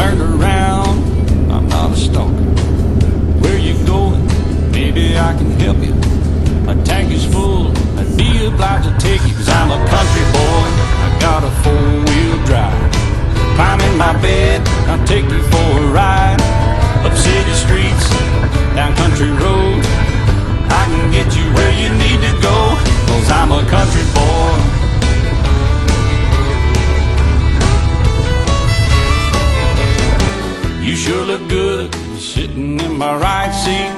turned around, I'm not a stalker. Where you going? Maybe I can help you. My tank is full, I'd be obliged to take you, 'cause I'm a country boy, I got a four-wheel drive. Climb in my bed, I'll take you for a ride. Up city streets, down country roads, I can get you where you need to go, 'cause I'm a country boy. You sure look good sitting in my right seat.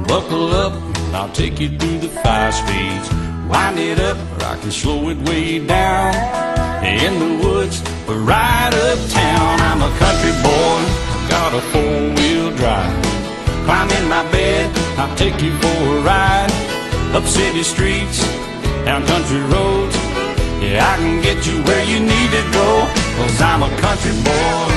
Buckle up, I'll take you through the 5 speeds. Wind it up, or I can slow it way down. In the woods, or right uptown. I'm a country boy, got a four-wheel drive. Climb in my bed, I'll take you for a ride. Up city streets, down country roads, yeah, I can get you where you need to go, 'cause I'm a country boy.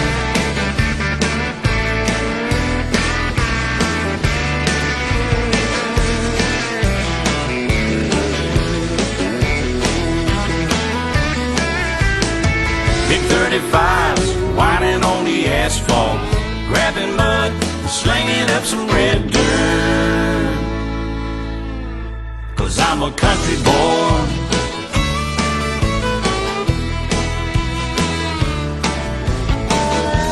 Big 35s, whining on the asphalt, grabbing mud, slinging up some red dirt, 'cause I'm a country boy.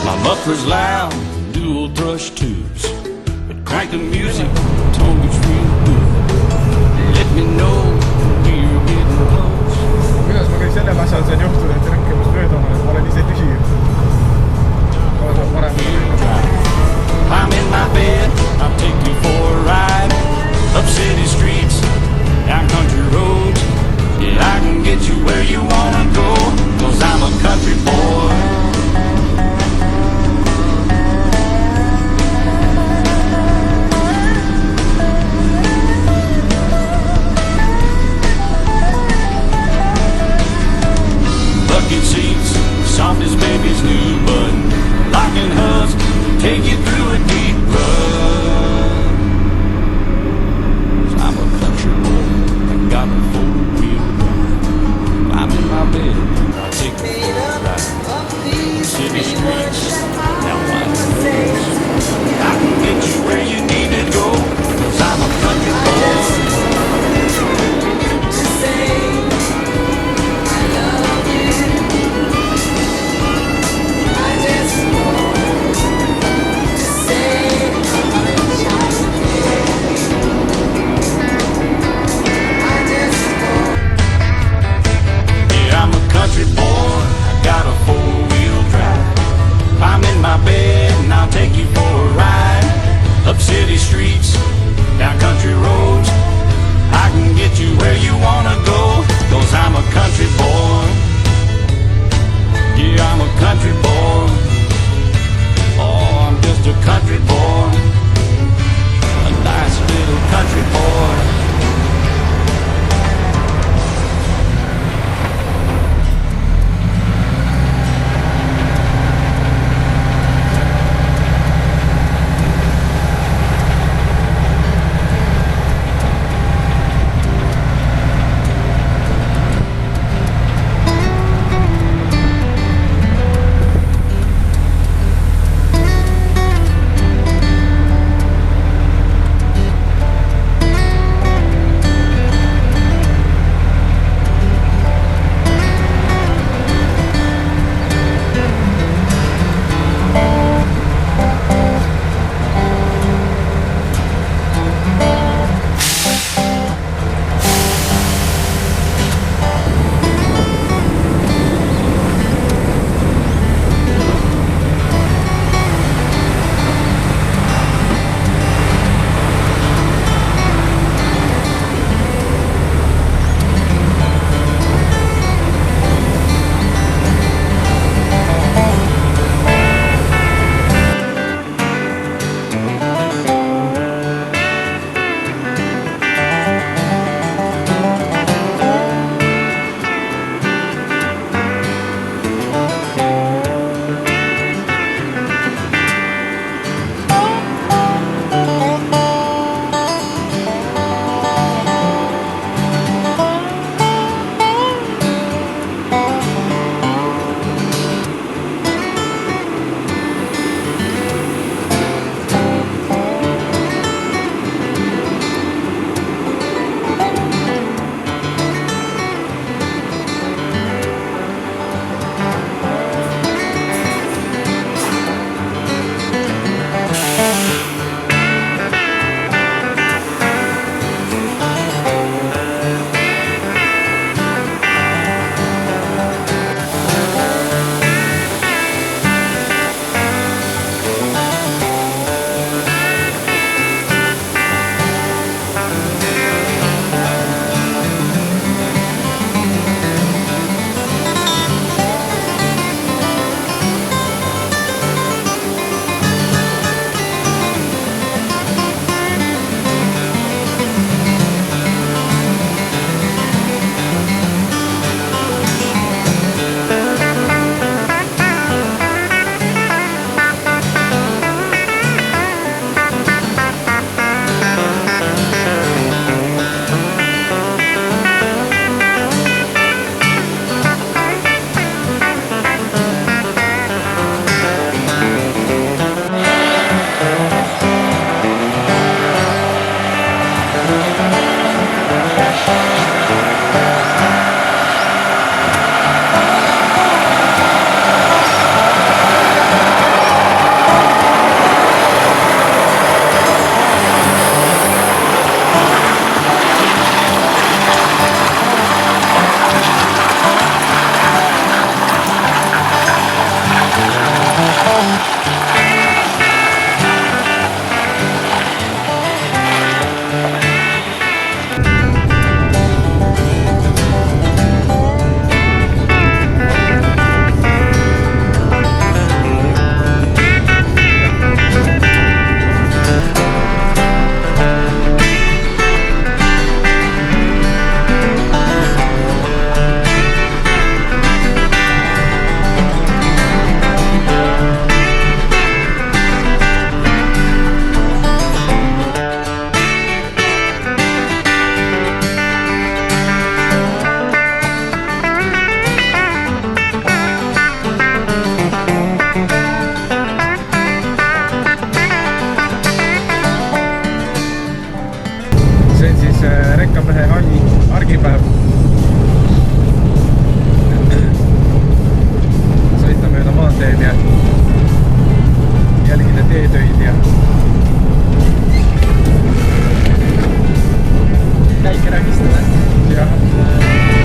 My muffler's loud, dual thrush tubes, but crank the music, tone gets real good. Let me know when you're getting close. Kuidas ma kõik selle asja sain juhtuda, et rõkkemust mööda ma pole ise tühi. I'm in my bed, I'll take you for a ride. Up city streets, down country roads, yeah, I can get you where you wanna go, 'cause I'm a country boy. Bucket seats, soft as baby's new bud, locking hubs, take you through a deep rut. 'Cause I'm a country boy, I got a four-wheel drive. I'm in my bed, I'll take you for a ride. See on siis rekkamehe Hanni argipäev. Sõita mööda maanteed ja jälgida teetöid ja käike rägistada. Jah.